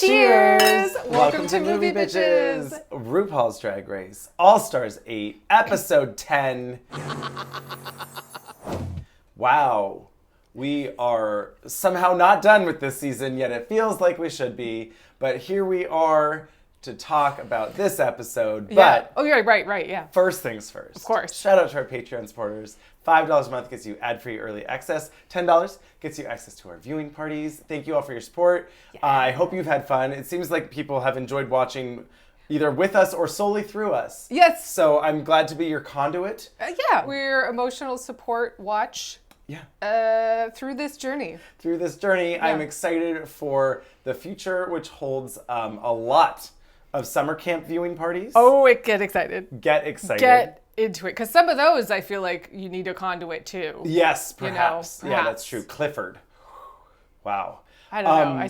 Cheers! Welcome to MovieBitches! RuPaul's Drag Race, All-Stars 8, Episode 10. Wow. We are somehow not done with this season, yet it feels like we should be. But here we are to talk about this episode. Yeah. But oh, yeah, right, yeah. First things first. Of course. Shout out to our Patreon supporters. $5 a month gets you ad-free early access. $10 gets you access to our viewing parties. Thank you all for your support. Yeah. I hope you've had fun. It seems like people have enjoyed watching either with us or solely through us. Yes. So I'm glad to be your conduit. Yeah. We're emotional support watch. Yeah. Through this journey. Yeah. I'm excited for the future, which holds a lot of summer camp viewing parties. Oh, get excited. Get excited. Get into it. Because some of those, I feel like you need a conduit too. Yes, perhaps. You know, yeah, that's true. Clifford. Wow. I don't know.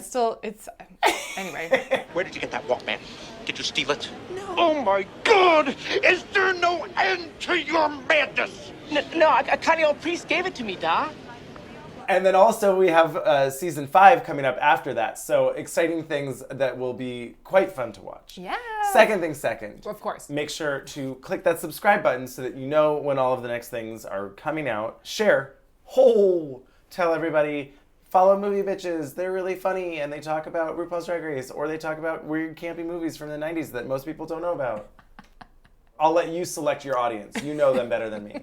Anyway. Where did you get that Walkman? Did you steal it? No. Oh my God! Is there no end to your madness? No, a kind old priest gave it to me, Da. And then also we have season 5 coming up after that. So exciting things that will be quite fun to watch. Yeah. Second thing second. Of course. Make sure to click that subscribe button so that you know when all of the next things are coming out. Share. Tell everybody. Follow MovieBitches. They're really funny and they talk about RuPaul's Drag Race or they talk about weird campy movies from the 90s that most people don't know about. I'll let you select your audience. You know them better than me.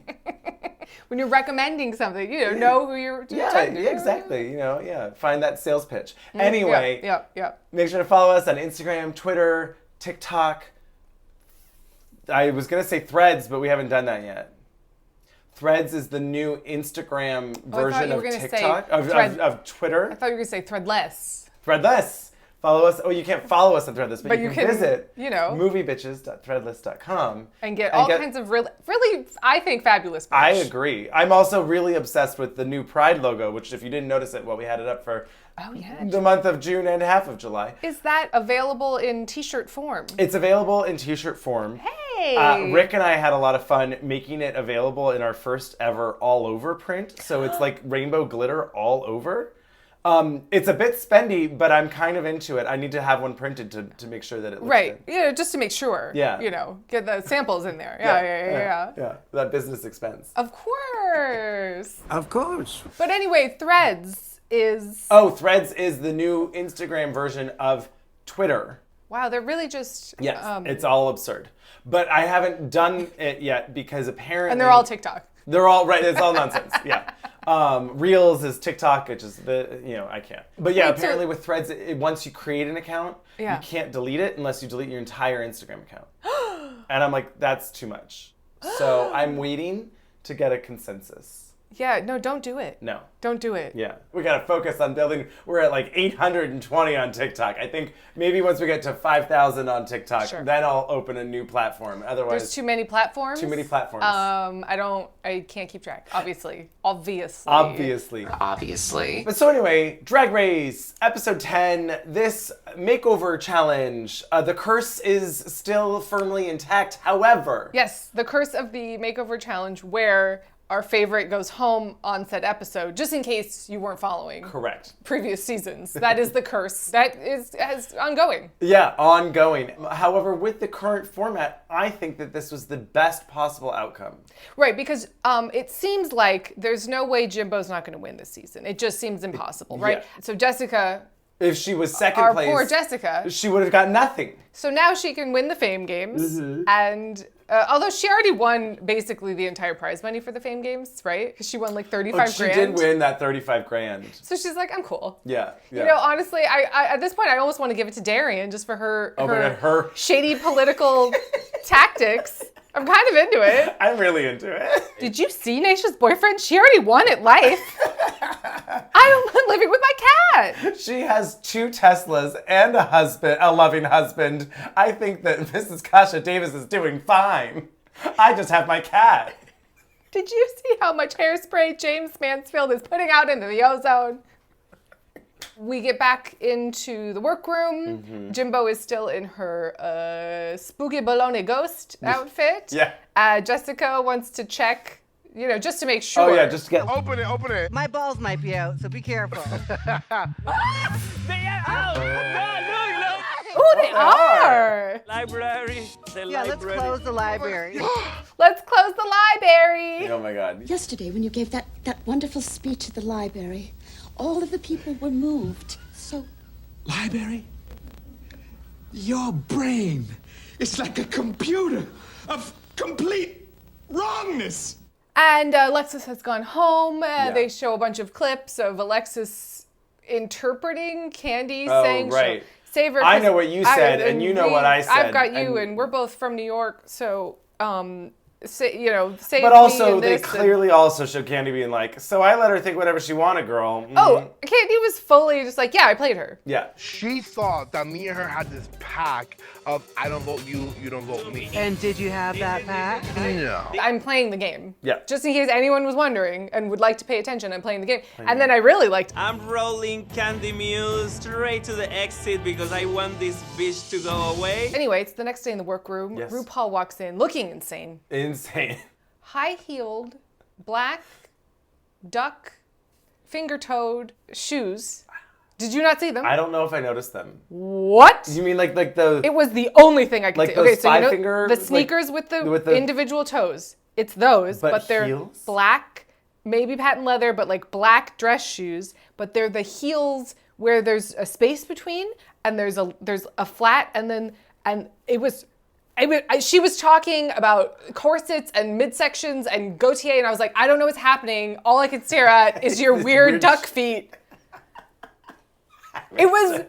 When you're recommending something, know who you're talking to. Yeah, exactly. Find that sales pitch. Anyway, yeah. Make sure to follow us on Instagram, Twitter, TikTok. I was going to say Threads, but we haven't done that yet. Threads is the new Instagram version of TikTok, of Twitter. I thought you were going to say Threadless. Threadless. Follow us. Oh, you can't follow us on Threadless, but you can visit moviebitches.threadless.com and get all kinds of really, I think, fabulous merch. I agree. I'm also really obsessed with the new Pride logo, which if you didn't notice it, we had it up for the month of June and half of July. Is that available in t-shirt form? It's available in t-shirt form. Hey! Rick and I had a lot of fun making it available in our first ever all over print. So it's like rainbow glitter all over. It's a bit spendy, but I'm kind of into it. I need to have one printed to make sure that it looks good. Yeah, just to make sure. Yeah. Get the samples in there. Yeah. That business expense. Of course. Of course. But anyway, Threads is... Oh, Threads is the new Instagram version of Twitter. Wow, they're really just... Yes, it's all absurd. But I haven't done it yet because apparently... And they're all TikTok. They're all, right, it's all nonsense, yeah. Reels is TikTok, which is I can't. But yeah, apparently with Threads, once you create an account, you can't delete it unless you delete your entire Instagram account. And I'm like, that's too much. So I'm waiting to get a consensus. Yeah, no, don't do it. No. Don't do it. Yeah. We got to focus on building. We're at like 820 on TikTok. I think maybe once we get to 5,000 on TikTok, then I'll open a new platform. Otherwise, there's too many platforms? Too many platforms. I can't keep track, obviously. Obviously. But so anyway, Drag Race, episode 10, this makeover challenge. The curse is still firmly intact, however. Yes, the curse of the makeover challenge where our favorite goes home on said episode, just in case you weren't following. Correct. Previous seasons. That is the curse. That is ongoing. Yeah, ongoing. However, with the current format, I think that this was the best possible outcome. Right, because it seems like there's no way Jimbo's not going to win this season. It just seems impossible, right? Yeah. So Jessica... If she was second place... Our poor Jessica. She would have got nothing. So now she can win the Fame Games, and... although she already won basically the entire prize money for the Fame Games, right? Because she won like 35 grand. She did win that 35 grand. So she's like, I'm cool. Yeah. Honestly, I at this point, I almost want to give it to Darian just for her shady political tactics. I'm kind of into it. I'm really into it. Did you see Naisha's boyfriend? She already won at life. I'm living with my cat. She has 2 Teslas and a loving husband. I think that Mrs. Kasha Davis is doing fine. I just have my cat. Did you see how much hairspray James Mansfield is putting out into the ozone? We get back into the workroom. Mm-hmm. Jimbo is still in her spooky baloney ghost outfit. Yeah. Jessica wants to check, just to make sure. Oh, yeah, just to get... Open it. My balls might be out, so be careful. Look! Oh, they are. Library. Let's close the library. Let's close the library. Oh my God. Yesterday, when you gave that wonderful speech at the library, all of the people were moved. So, Library? Your brain is like a computer of complete wrongness. And Alexis has gone home. They show a bunch of clips of Alexis interpreting Candy saying right. she'll save her. I know what you said, and you know what I said. I've got you, and we're both from New York, so save But me also, in they this. clearly also show Candy being like, so I let her think whatever she wanted, girl. Mm-hmm. Oh, Candy was fully just like, yeah, I played her. Yeah. She thought that me and her had this pact of I don't vote you, you don't vote me. And did you have that pact? No. I'm playing the game. Yeah. Just in case anyone was wondering and would like to pay attention, I'm playing the game. And then I really liked I'm rolling Candy Muse straight to the exit because I want this bitch to go away. Anyway, it's the next day in the workroom. Yes. RuPaul walks in looking insane. Insane. High-heeled, black, duck, finger-toed shoes. Did you not see them? I don't know if I noticed them. What? You mean like the... It was the only thing I could Like see. those Okay, so you know five-finger, the like, sneakers with the with the- individual toes. It's those, But but they're heels? black, maybe patent leather, but like black dress shoes. But they're the heels where there's a space between, and there's a flat, and it was. She was talking about corsets and midsections and gautier, and I was like, I don't know what's happening. All I could stare at is your weird duck feet. It was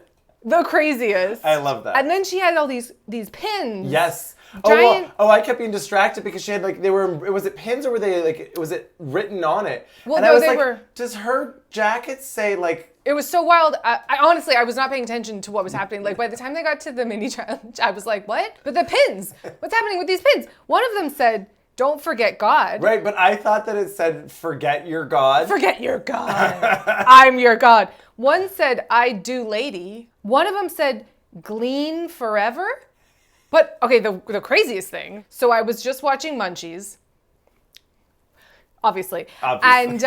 the craziest. I love that. And then she had all these pins. Yes. Giant- I kept being distracted because she had like, was it pins or were they like, was it written on it? Well, and no, I was they like, were- does her jacket say like... It was so wild. I honestly, I was not paying attention to what was happening. Like by the time they got to the mini challenge, I was like, what? But the pins, what's happening with these pins? One of them said, don't forget God. Right, but I thought that it said, forget your God. Forget your God. I'm your God. One said, I do lady. One of them said, glean forever. But okay, the craziest thing. So I was just watching Munchies. Obviously. And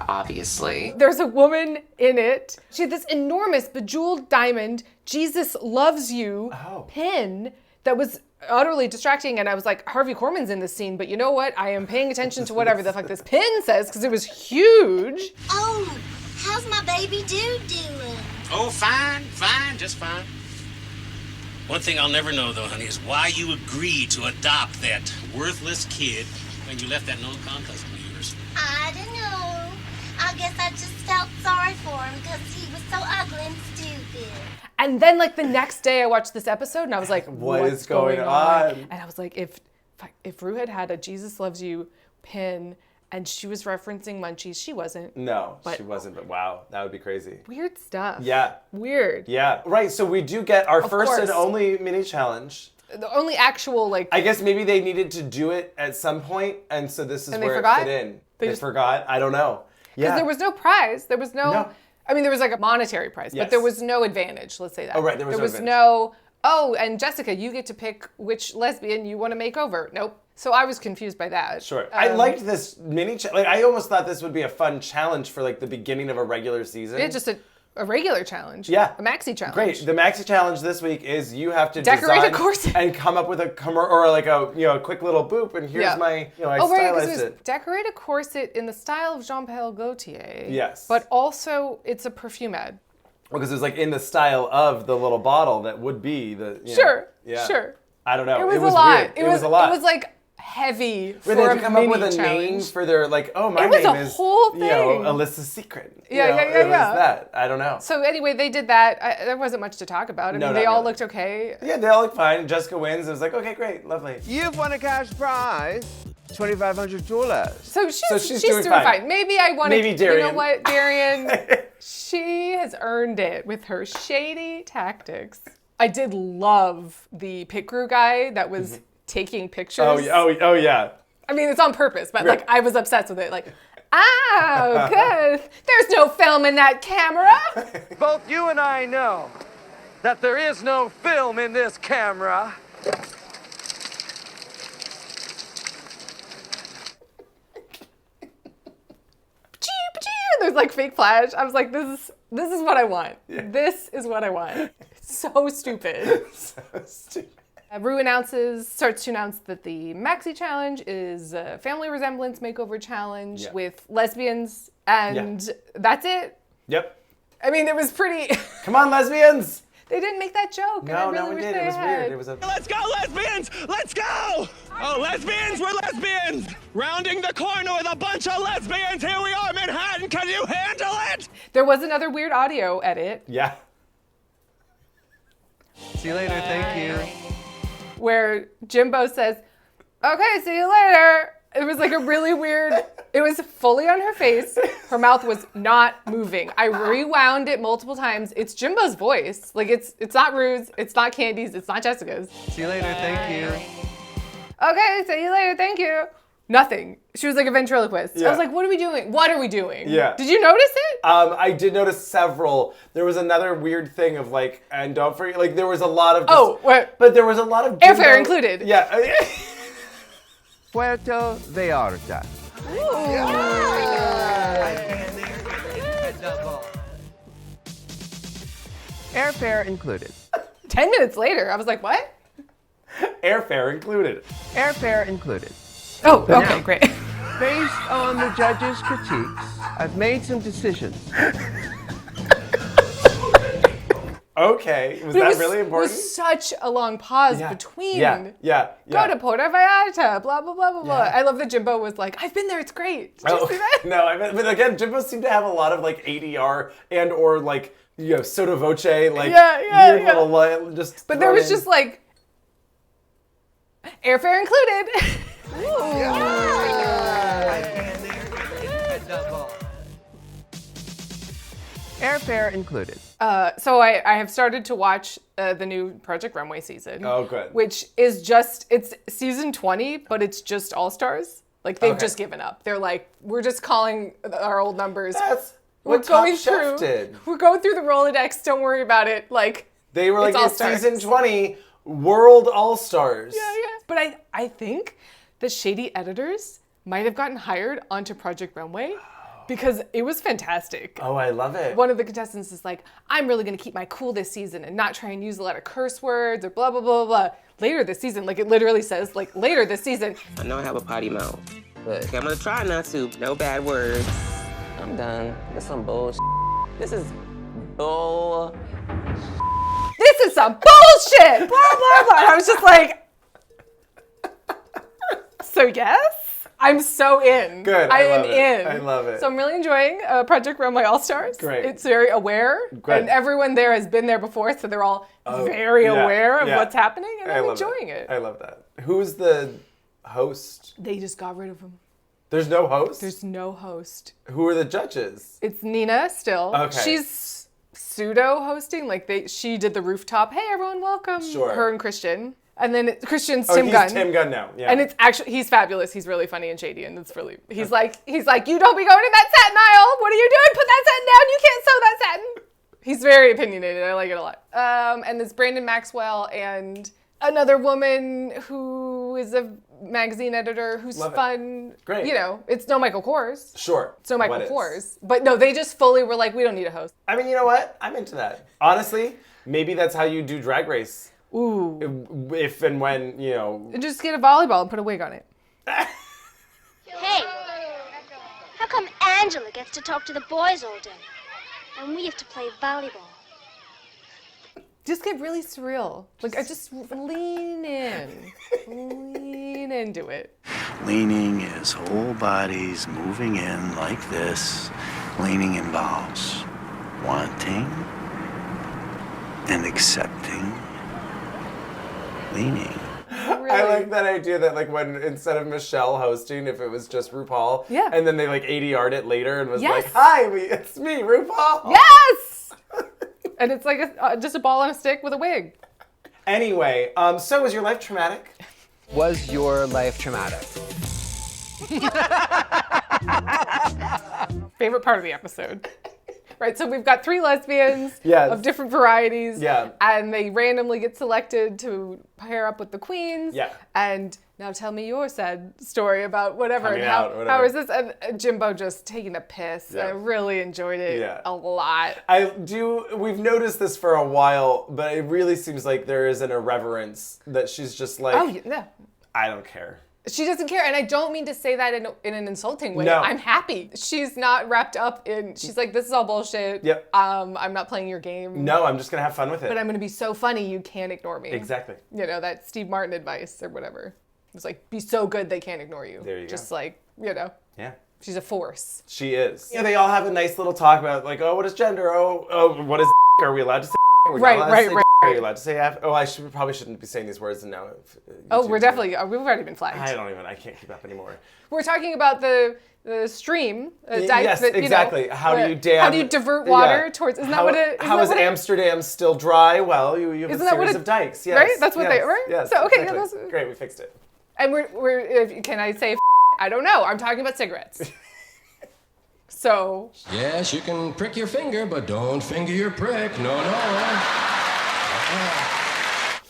Obviously. there's a woman in it. She had this enormous bejeweled diamond, Jesus loves you pin that was utterly distracting. And I was like, Harvey Korman's in this scene, but you know what? I am paying attention to whatever the fuck this pin says because it was huge. Oh, how's my baby dude doing? Oh, fine, just fine. One thing I'll never know, though, honey, is why you agreed to adopt that worthless kid when you left that non-contest of yours. I don't know. I guess I just felt sorry for him because he was so ugly and stupid. And then like the next day I watched this episode and I was like, what's going on? And I was like, if Ru had a Jesus loves you pin and she was referencing Munchies, she wasn't. No, she wasn't, but wow, that would be crazy. Weird stuff. Yeah. Weird. Yeah. Right, so we do get our first course. and only mini challenge. The only actual like... I guess maybe they needed to do it at some point, and so this is And they where forgot? it fit in. They They just- forgot? I don't know. Because Yeah. there was no prize. There was no... I mean, there was like a monetary prize, Yes. but there was no advantage, let's say that. Oh, right, there was no advantage. no, oh, and Jessica, you get to pick which lesbian you want to make over. Nope. So I was confused by that. Sure. I liked this mini like I almost thought this would be a fun challenge for like the beginning of a regular season. Yeah, just a regular challenge. Yeah. A maxi challenge. Great. The maxi challenge this week is you have to Decorate design a corset. and come up with a or like a quick little boop and here's my I right, 'cause stylized it was it. decorate a corset in the style of Jean-Paul Gaultier. Yes. But also it's a perfume ad. Because it was like in the style of the little bottle that would be the Sure. Yeah. Sure. I don't know. It was a lot. Weird. It was a lot. It was like heavy for Where they had to a come up mini with a challenge. name for their like, oh, my It was name a is whole you know, thing. Alyssa's Secret. Yeah, You know, yeah. It was that. I don't know. So anyway, they did that. There wasn't much to talk about. I No, mean, not they all really. looked okay. Yeah, they all look fine. Jessica wins. It was like, okay, great, lovely. You've won a cash prize, $2,500. So she's doing fine. fine. Maybe I want to. Maybe You know Darian. what, Darian? She has earned it with her shady tactics. I did love the pit crew guy that was taking pictures. Oh yeah. I mean, it's on purpose, but like Right. I was obsessed with it. Like, oh, good. There's no film in that camera. Both you and I know that there is no film in this camera. There's like fake flash. I was like, this is what I want. This is what I want. So stupid. So stupid. Ru starts to announce that the Maxi challenge is a family-resemblance makeover challenge with lesbians, and that's it. Yep. I mean, it was pretty... Come on, lesbians! They didn't make that joke. No, and I really no one wish did. they It was had. weird. It was a... Let's go, lesbians! Let's go! Oh, lesbians, we're lesbians! Rounding the corner with a bunch of lesbians! Here we are, Manhattan! Can you handle it? There was another weird audio edit. Yeah. See you later, thank you. Where Jimbo says, okay, see you later. It was like a really weird, it was fully on her face. Her mouth was not moving. I rewound it multiple times. It's Jimbo's voice. Like it's not Ru's, it's not Candy's, it's not Jessica's. See you later, thank you. Okay, see you later, thank you. Nothing. She was like a ventriloquist. Yeah. I was like, what are we doing? What are we doing? Yeah. Did you notice it? I did notice several. There was another weird thing of like, and don't forget, like there was a lot of just, but there was a lot of airfare included. Yeah. Puerto Vallarta. Airfare included. 10 minutes later, I was like, what? Airfare included. Airfare included. Oh, okay, Now, great. Based on the judges' critiques, I've made some decisions. Okay, was But that really important? It was such a long pause between. Yeah. Go to Puerto Vallarta, blah, blah, blah, blah, blah. Yeah. I love that Jimbo was like, I've been there, it's great. Did you see that? No, but again, Jimbo seemed to have a lot of like ADR and or like, sotto voce, like weird little line, just. But there was just like, airfare included. Airfare included. So I have started to watch the new Project Runway season. Oh, good. Which is it's season 20, but it's just All-Stars. Like they've just given up. They're like, we're just calling our old numbers. That's we're what Top going Chef did. We're going through the Rolodex. Don't worry about it. Like they were like, it's All-Stars. season 20, World All-Stars. Yeah. But I think the shady editors might have gotten hired onto Project Runway because it was fantastic. Oh, I love it. One of the contestants is like, I'm really going to keep my cool this season and not try and use a lot of curse words or blah, blah, blah, blah. Later this season, like it literally says, like later this season. I know I have a potty mouth, but I'm gonna try not to. No bad words. I'm done. This is some bullshit. This is bull. This is some bullshit! Blah, blah, blah. I was just like, so yes? I'm so in. Good. I love am it. in. I love it. So I'm really enjoying Project Runway All-Stars. Great. It's very aware. Good. And everyone there has been there before, so they're all very aware of what's happening, and I'm enjoying it. I love that. Who's the host? They just got rid of him. There's no host? There's no host. Who are the judges? It's Nina still. Okay. She's pseudo-hosting. Like she did the rooftop. Hey, everyone, welcome. Sure. Her and Christian. And then Christian's Oh, Tim he's Gunn. Tim Gunn now. Yeah. And it's actually, he's fabulous. He's really funny and shady, and it's really, he's like, you don't be going in that satin aisle. What are you doing? Put that satin down. You can't sew that satin. He's very opinionated. I like it a lot. And there's Brandon Maxwell and another woman who is a magazine editor who's Love it. fun. Great. It's no Michael Kors. Sure. It's no Michael What is? Kors. But no, they just fully were like, we don't need a host. I mean, you know what? I'm into that. Honestly, maybe that's how you do Drag Race. Ooh. If and when, Just get a volleyball and put a wig on it. Hey, how come Angela gets to talk to the boys all day, and we have to play volleyball? Just get really surreal. Like, I just lean in. Lean into it. Leaning is whole bodies moving in like this. Leaning involves wanting and accepting. Leaning. Really? I like that idea that like when instead of Michelle hosting, if it was just RuPaul, and then they like ADR'd it later and was like, "Hi, it's me, RuPaul." Yes. And it's like just a ball on a stick with a wig. Anyway, so was your life traumatic? Was your life traumatic? Favorite part of the episode. Right, so we've got 3 lesbians of different varieties, and they randomly get selected to pair up with the queens. Yeah. And now tell me your sad story about whatever. Coming and out, whatever. how is this? And Jimbo just taking a piss. Yeah. I really enjoyed it a lot. We've noticed this for a while, but it really seems like there is an irreverence that she's just like, Oh, yeah. I don't care. She doesn't care, and I don't mean to say that in an insulting way. No. I'm happy. She's not wrapped up in, she's like, this is all bullshit. Yep. I'm not playing your game. No, I'm just going to have fun with it. But I'm going to be so funny, you can't ignore me. Exactly. You know, that Steve Martin advice or whatever. It's like, be so good they can't ignore you. There you go. Just like, you know. Yeah. She's a force. She is. Yeah, they all have a nice little talk about like, oh, what is gender? Oh, what is Are we allowed to say Right. Are you allowed to say Oh, probably shouldn't be saying these words now. We're definitely, we've already been flagged. I can't keep up anymore. We're talking about the stream. Dikes yes, that, exactly. How do you divert water towards, isn't that what it is? How is Amsterdam still dry? Well, you have a series of dikes. Yes. Right? That's what right? Yes, so, okay. exactly. Yeah, great, we fixed it. And can I say I don't know. I'm talking about cigarettes. So. Yes, you can prick your finger, but don't finger your prick. No.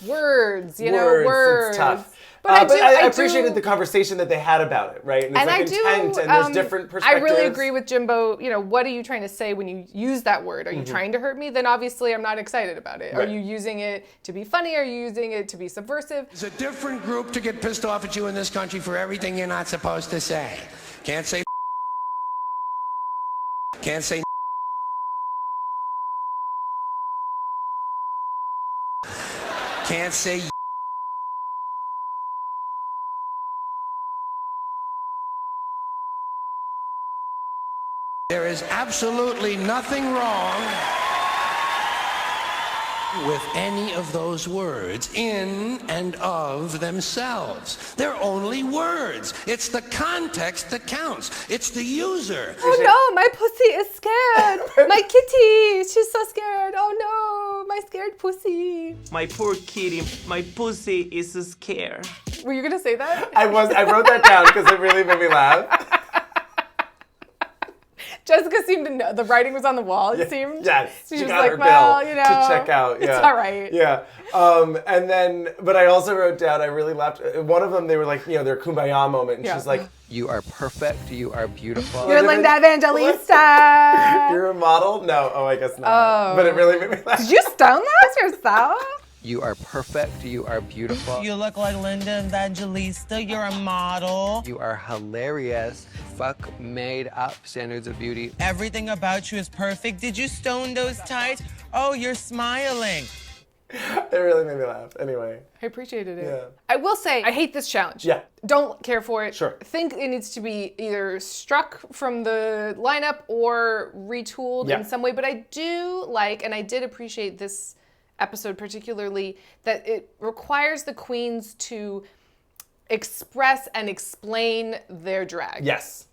Words, words. It's tough. But I appreciated the conversation that they had about it, right? And it's like intent, and there's different perspectives. I really agree with Jimbo. What are you trying to say when you use that word? Are you trying to hurt me? Then obviously I'm not excited about it. Right. Are you using it to be funny? Are you using it to be subversive? It's a different group to get pissed off at you in this country for everything you're not supposed to say. Can't say. Can't say. Can't say. There is absolutely nothing wrong with any of those words in and of themselves. They're only words. It's the context that counts. It's the user. Oh no, my pussy is scared. My kitty, she's so scared. Oh no, my scared pussy. My poor kitty, my pussy is scared. Were you gonna say that? I wrote that down because it really made me laugh. Jessica seemed to know. The writing was on the wall, it seemed. Yes. She was got like, her well, bill to check out. Yeah. It's all right. Yeah. And then, but I also wrote down, I really laughed. One of them, they were like, their kumbaya moment. And she's like, you are perfect. You are beautiful. You're Linda Evangelista. You're a model? No. Oh, I guess not. Oh. But it really made me laugh. Did you stone that yourself? You are perfect. You are beautiful. You look like Linda Evangelista. You're a model. You are hilarious. Fuck made up standards of beauty. Everything about you is perfect. Did you stone those tights? Oh, you're smiling. It really made me laugh. Anyway. I appreciated it. Yeah. I will say, I hate this challenge. Yeah. Don't care for it. Sure. Think it needs to be either struck from the lineup or retooled in some way. But I do like, and I did appreciate this episode particularly, that it requires the queens to express and explain their drag. Yes.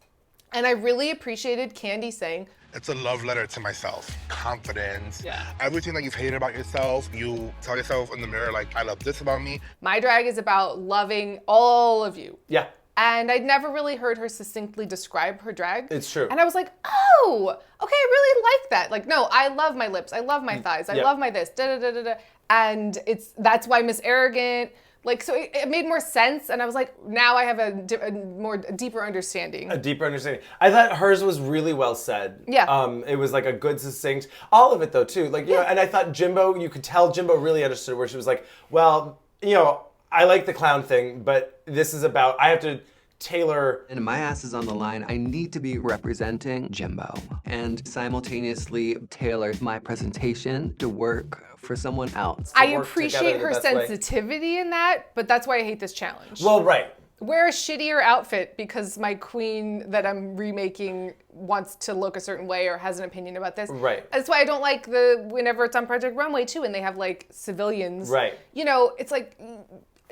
And I really appreciated Candy saying, it's a love letter to myself. Confidence. Yeah. Everything that you've hated about yourself, you tell yourself in the mirror, like, I love this about me. my drag is about loving all of you. Yeah. And I'd never really heard her succinctly describe her drag. It's true. And I was like, oh, okay, I really like that. Like, no, I love my lips. I love my thighs. I love my this. Da-da-da-da-da. And that's why Miss Arrogant, like, so it made more sense. And I was like, now I have a deeper understanding. A deeper understanding. I thought hers was really well said. Yeah. It was like a good succinct. All of it though too. Like, and I thought Jimbo, you could tell Jimbo really understood where she was like, well, I like the clown thing, but this is about, I have to tailor. And my ass is on the line. I need to be representing Jimbo and simultaneously tailor my presentation to work for someone else. I appreciate her sensitivity in that, but that's why I hate this challenge. Well, right. Wear a shittier outfit because my queen that I'm remaking wants to look a certain way or has an opinion about this. Right. That's why I don't like whenever it's on Project Runway too and they have like civilians. Right. It's like,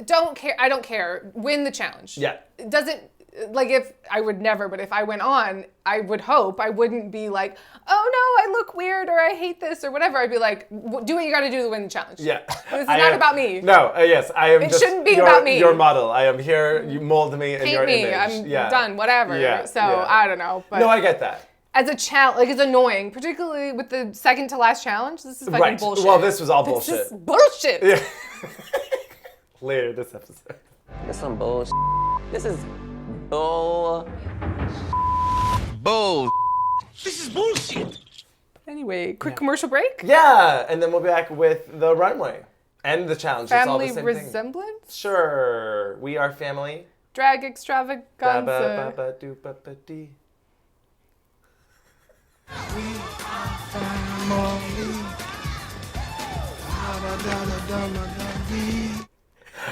don't care. I don't care. Win the challenge. Yeah. It doesn't, like if I went on, I would hope I wouldn't be like, oh no, I look weird or I hate this or whatever. I'd be like, do what you gotta do to win the challenge. Yeah. This is not about me. No, yes, I am It just shouldn't be about me. Your model. I am here, you mold me in your Paint me, image. I'm done, whatever. Yeah, So yeah. I don't know. But no, I get that. As a challenge, like it's annoying, particularly with the second to last challenge. This is fucking bullshit. Well, this was all bullshit. This is bullshit. Yeah. Later this episode. This some bull. This is bull. Bull. This is bullshit. Anyway, quick commercial break. Yeah, and then we'll be back with the runway and the challenge. It's all the same thing. Family-resemblance? Sure. We are family. Drag extravaganza. Ba-ba-ba-ba-doo-ba-ba-dee. We are family.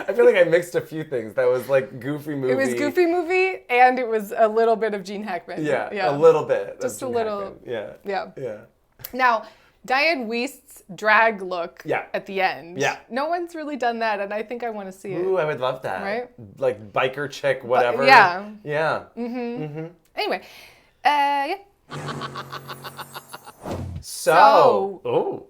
I feel like I mixed a few things. That was like Goofy Movie. It was Goofy Movie, and it was a little bit of Gene Hackman. Yeah, a little bit. Just a little. Hackman. Yeah. Now, Diane Weist's drag look Yeah. at the end. Yeah. No one's really done that, and I think I want to see it. Ooh, I would love that. Right? Like biker chick, whatever. Yeah. Yeah. Anyway, yeah. So,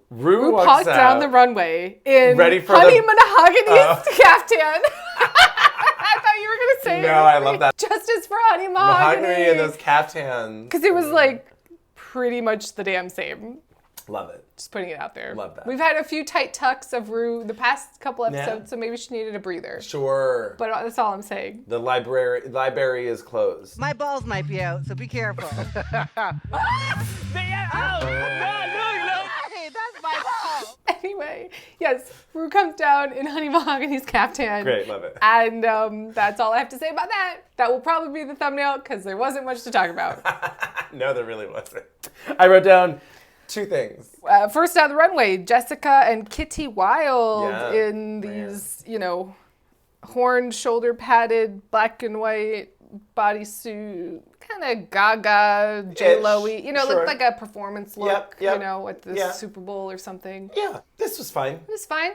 Ru walks walks out down the runway in ready for Honey the Mahogany's caftan. I thought you were going to say No, I love that. Justice for Honey Mahogany. Mahogany and those caftans. Because it was like pretty much the damn same. Love it. Just putting it out there. Love that. We've had a few tight tucks of Ru the past couple episodes, so maybe she needed a breather. Sure. But that's all I'm saying. The library is closed. My balls might be out, so be careful. They are out. No. Hey, that's my ball. Anyway, yes, Ru comes down in Honey Mahogany's caftan. Great, love it. And that's all I have to say about that. That will probably be the thumbnail because there wasn't much to talk about. No, there really wasn't. I wrote down two things. First down the runway, Jessica and Kitty Wilde in these, horn, shoulder padded, black and white bodysuit, kind of Gaga, J-Lo-y, looked like a performance look, at the Super Bowl or something. Yeah, this was fine. It was fine.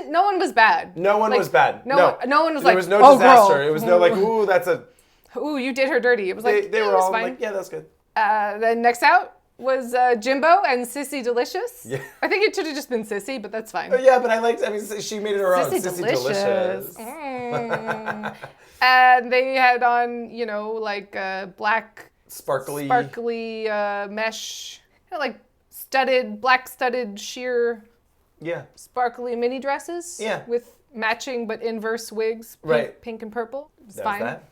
No one was bad. No one was bad. No one was there like, was no oh, disaster. girl. It was no like, ooh, that's a... Ooh, you did her dirty. It was like, they were it was all fine. like, yeah, that's good. Then next out was Jimbo and Sissy Delicious. Yeah. I think it should have just been Sissy, but that's fine. Yeah, but she made it her own. Sissy Delicious. And they had on, black sparkly mesh, like black studded sheer, sparkly mini dresses. Yeah. With matching but inverse wigs, pink and purple. It was fine. That.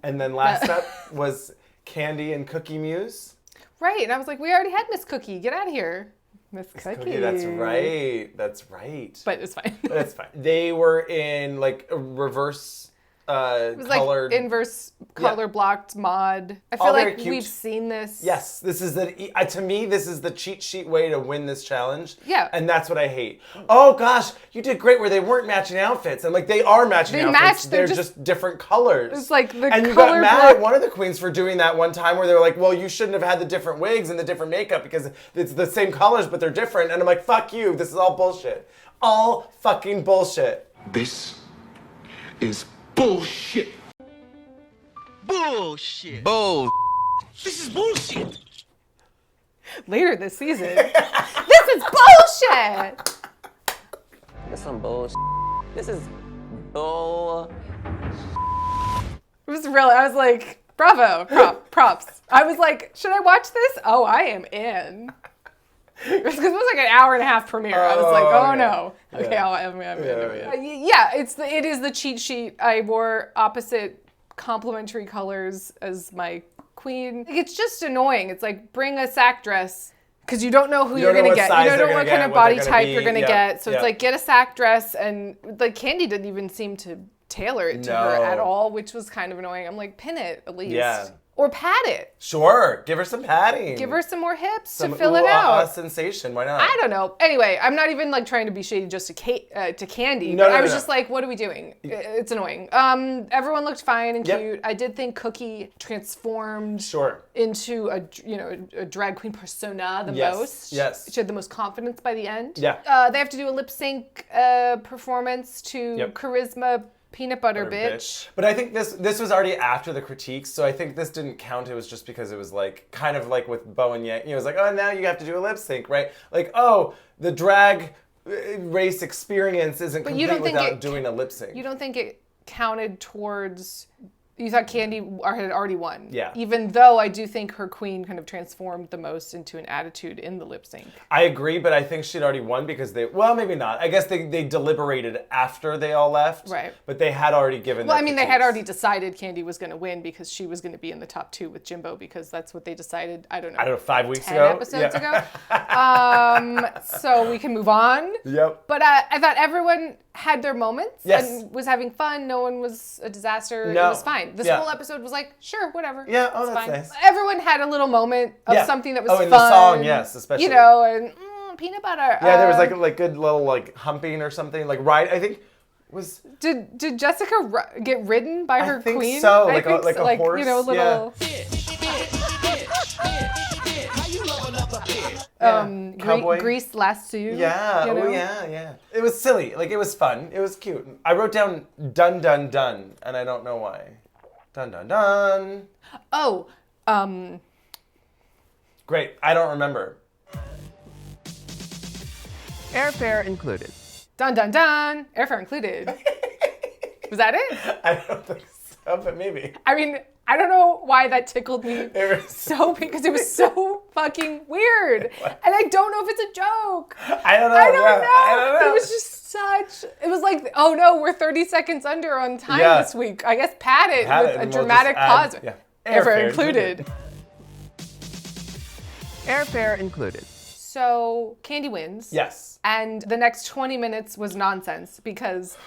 And then last up was Candy and Cookie Muse. Right, and I was like, we already had Miss Cookie. Get out of here. Miss Cookie. That's right. But it's fine. That's fine. They were in like a reverse it was colored... like inverse color blocked mod. I feel like we've seen this. Yes, this is to me, this is the cheat sheet way to win this challenge. Yeah. And that's what I hate. Oh gosh, you did great where they weren't matching outfits. And like they are matching outfits. They're just different colors. It's like the And you got mad at one of the queens for doing that one time where they were like, well, you shouldn't have had the different wigs and the different makeup because it's the same colors but they're different. And I'm like, fuck you, this is all bullshit. All fucking bullshit. This is bullshit. Bullshit. This is bullshit. Later this season. This is bullshit. This some bullshit. This is bull. It was really, I was like, bravo, props. I was like, should I watch this? Oh, I am in. Because it was like an hour and a half premiere. I was like, oh no. Okay, I'm in. Yeah, it is the cheat sheet. I wore opposite complementary colors as my queen. It's just annoying. It's like, bring a sack dress because you don't know who you're going to get. You don't know what kind of body type you're going to get. So it's like, get a sack dress. And like Candy didn't even seem to tailor it to her at all, which was kind of annoying. I'm like, pin it at least. Yeah. Or pad it. Sure. Give her some padding. Give her some more hips to fill it out. Sensation. Why not? I don't know. Anyway, I'm not even like trying to be shady just to Candy. No, but I was just like, what are we doing? It's annoying. Everyone looked fine and cute. I did think Cookie transformed into a drag queen persona the most. Yes. She had the most confidence by the end. Yeah. They have to do a lip sync performance to Charisma Peanut Butter Bitch. But I think this was already after the critiques, so I think this didn't count. It was just because it was like kind of like with Bo and Yang. It was like, oh, now you have to do a lip sync, right? Like, oh, the drag race experience isn't complete without doing a lip sync. You don't think it counted towards You thought Candy had already won. Yeah. Even though I do think her queen kind of transformed the most into an attitude in the lip sync. I agree, but I think she'd already won because maybe not. I guess they deliberated after they all left. Right. But they had already given Well, I mean, they had already decided Candy was going to win because she was going to be in the top 2 with Jimbo because that's what they decided, I don't know, 5 weeks 10 ago? episodes ago. So we can move on. Yep. But I thought everyone had their moments Yes. and was having fun. No one was a disaster. No. It was fine. This whole episode was like, sure, whatever. Yeah, it's that's fine. nice. Everyone had a little moment of something that was fun. In the song, yes, especially. You know, and peanut butter. Yeah, there was like good little like humping or something. Like ride, I think was. Did Jessica get ridden by her queen? I think so, like a horse. You know, little. Cowboy. Grease lasso. Yeah. You know? Oh yeah. It was silly. Like it was fun. It was cute. I wrote down dun dun dun, and I don't know why. Dun dun dun. Oh. Great. I don't remember. Airfare included. Dun dun dun. Airfare included. Was that it? I don't think so, but maybe. I mean, I don't know why that tickled me because it was so fucking weird. And I don't know if it's a joke. I don't know. I don't know. It was just it was like, oh no, we're 30 seconds under on time this week. I guess pad it with a dramatic pause. Yeah. Airfare included. Airfare included. So Candy wins. Yes. And the next 20 minutes was nonsense because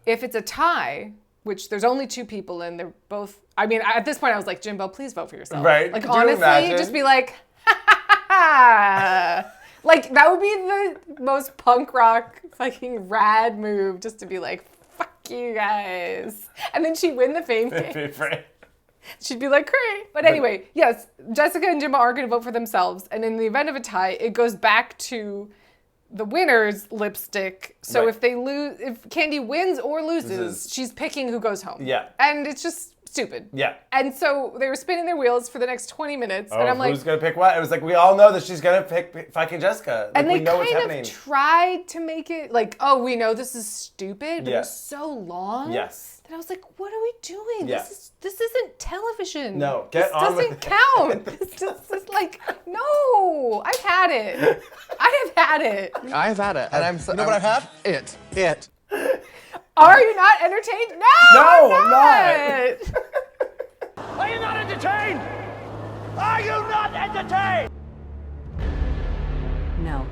if it's a tie, which there's only 2 people and they're both, I mean, at this point I was like, Jimbo, please vote for yourself. Right. Like, Could you honestly, imagine? just be like, ha ha ha ha. Like, that would be the most punk rock fucking rad move, just to be like, fuck you guys. And then she'd win the fame game. She'd be like, great. But anyway, yes, Jessica and Jimbo are going to vote for themselves. And in the event of a tie, it goes back to the winner's lipstick. So if Candy wins or loses, she's picking who goes home. Yeah. And it's just stupid. Yeah. And so they were spinning their wheels for the next 20 minutes. And I'm like, who's going to pick what? It was like, we all know that she's going to pick fucking Jessica. Like, and they we know what's kind happening. of tried to make it like, oh, we know this is stupid, but it Yeah. was so long. Yes. That I was like, what are we doing? Yeah. This isn't television. No, get on with it. This doesn't count. This is like, no, I've had it. I have had it. I have had it, and I'm so. You know what I've had? It. Are you not entertained? No, I'm not. Are you not entertained? Are you not entertained? No.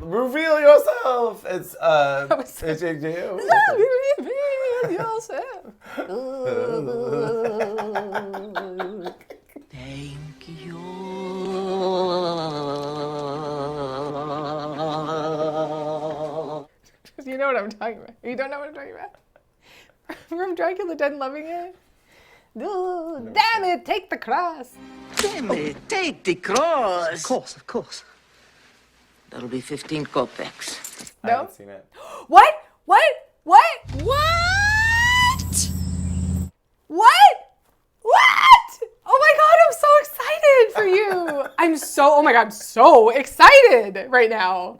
Reveal yourself. It's it's Reveal yourself. Thank you. You know what I'm talking about. You don't know what I'm talking about? From Dracula Dead Loving It? Oh, damn it, take the cross. Damn it, take the cross. Of course. That'll be 15 kopecks. I haven't seen it. What? What? Oh my God, I'm so excited for you. I'm so excited right now.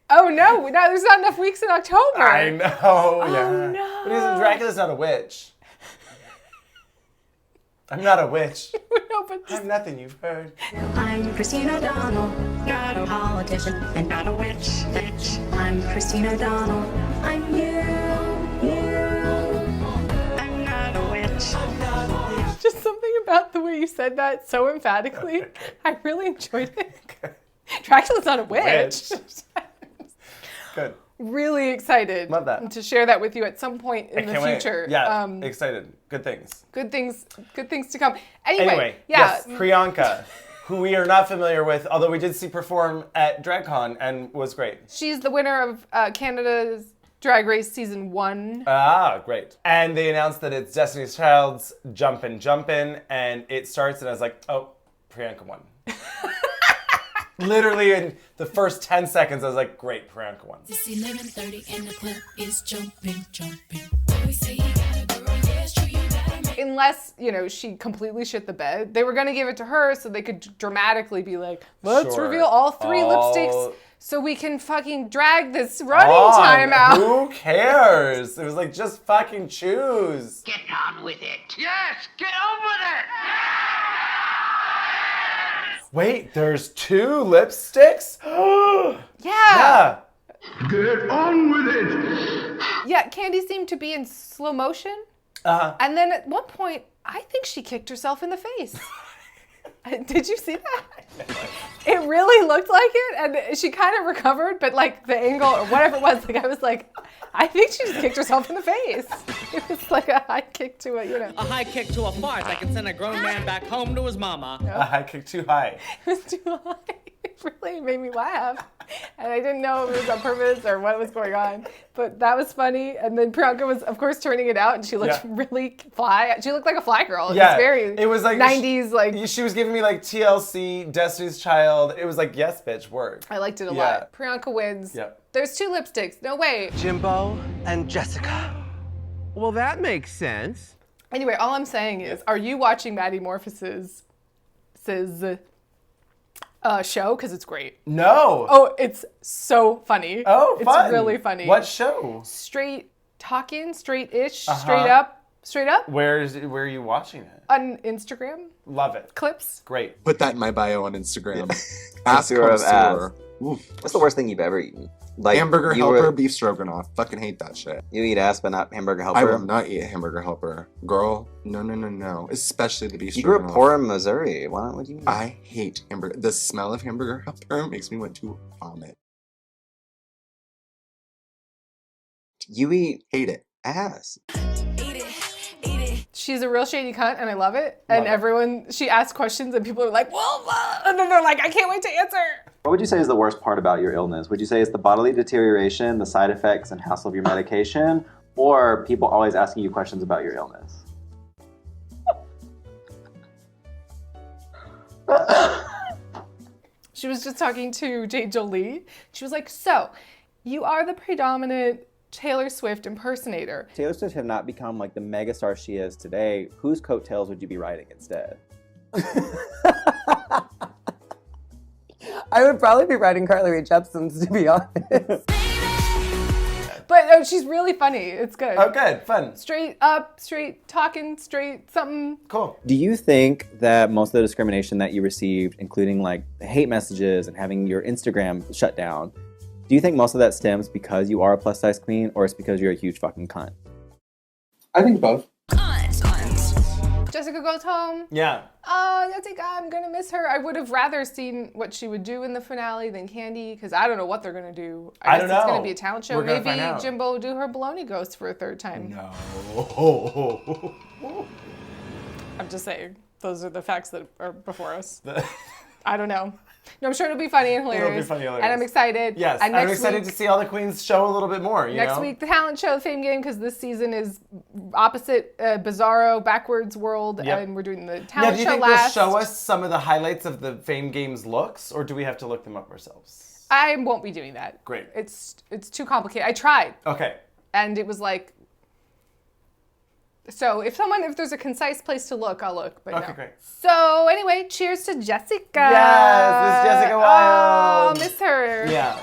Oh no, there's not enough weeks in October. I know. Oh yeah. But Dracula's not a witch. I'm not a witch. No, but I'm nothing you've heard. I'm Christina O'Donnell, not a politician and not a witch. I'm Christina O'Donnell. I'm you. I'm not a witch. Just something about the way you said that so emphatically. I really enjoyed it. Dracula's not a witch. Good. Really excited. Love that. To share that with you at some point in the future. Wait. Yeah, excited. Good things. Good things to come. Anyway, yeah. Yes, Priyanka, who we are not familiar with, although we did see perform at DragCon and was great. She's the winner of Canada's Drag Race Season 1. Ah, great. And they announced that it's Destiny's Child's Jumpin', and it starts, and I was like, oh, Priyanka won. Literally in the first 10 seconds, I was like, great, Priyanka won. It's 11:30 and the club is jumping. Always say you got a girl, yeah, it's true, you got a man. unless, she completely shit the bed, they were going to give it to her so they could dramatically be like, let's reveal all 3 lipsticks so we can fucking drag this running time out. Who cares? It was like, just fucking choose. Get on with it. Yes, get on with it. Wait, there's 2 lipsticks? Yeah. Get on with it. Yeah, Candy seemed to be in slow motion. And then at one point, I think she kicked herself in the face. Did you see that? It really looked like it, and she kind of recovered, but like the angle or whatever it was, I was like, I think she just kicked herself in the face. It was like a high kick to a. A high kick to a fart that can send a grown man back home to his mama. A high kick too high. It was too high. It really made me laugh. And I didn't know if it was on purpose or what was going on. But that was funny. And then Priyanka was, of course, turning it out, and she looked really fly. She looked like a fly girl. It was like 90s. She was giving me like TLC, Destiny's Child. It was like, yes, bitch, work. I liked it a lot. Priyanka wins. Yep. There's 2 lipsticks. No way. Jimbo and Jessica. Well, that makes sense. Anyway, all I'm saying is, are you watching Maddie Morphous's show? Because it's great. No. Oh, it's so funny. Oh, fun. It's really funny. What show? Straight talking, straight-ish, straight up. Where are you watching it? On Instagram. Love it. Clips. Great. Put that in my bio on Instagram. Ask connoisseur. What's the worst thing you've ever eaten? Like hamburger helper, beef stroganoff. Fucking hate that shit. You eat ass, but not hamburger helper? I will not eat a hamburger helper. Girl, no. Especially the beef You stroganoff. grew up poor in Missouri. Why would you? I hate hamburger. The smell of hamburger helper makes me want to vomit. You eat hate it. Ass. She's a real shady cunt, and I love it. And everyone, she asks questions, and people are like, well, and then they're like, I can't wait to answer. What would you say is the worst part about your illness? Would you say it's the bodily deterioration, the side effects and hassle of your medication, or people always asking you questions about your illness? She was just talking to Jade Jolie. She was like, so, you are the predominant Taylor Swift impersonator. Taylor Swift have not become like the megastar she is today. Whose coattails would you be riding instead? I would probably be writing Carly Rae Jepsen's, to be honest. But she's really funny. It's good. Oh, good. Fun. Straight up, straight talking, straight something. Cool. Do you think that most of the discrimination that you received, including like the hate messages and having your Instagram shut down, do you think most of that stems because you are a plus size queen, or it's because you're a huge fucking cunt? I think both. Jessica goes home. Yeah. Oh, Jessica, I'm gonna miss her. I would have rather seen what she would do in the finale than Candy, because I don't know what they're gonna do. I guess it's gonna be a talent show. Maybe Jimbo will do her baloney ghost for a 3rd time. No. I'm just saying. Those are the facts that are before us. I don't know. No, I'm sure it'll be funny and hilarious. It'll be funny and hilarious. And I'm excited. Yes, and I'm excited to see all the queens show a little bit more, Next week, the talent show, the Fame Game, because this season is opposite Bizarro, backwards world, and we're doing the talent show last. Now, do you think they'll show us some of the highlights of the Fame Game's looks, or do we have to look them up ourselves? I won't be doing that. Great. It's too complicated. I tried. Okay. And it was like, so if there's a concise place to look, I'll look. But okay, no. Great. So anyway, cheers to Jessica. Yes, Miss Jessica Wilde. Oh, miss her. Yeah.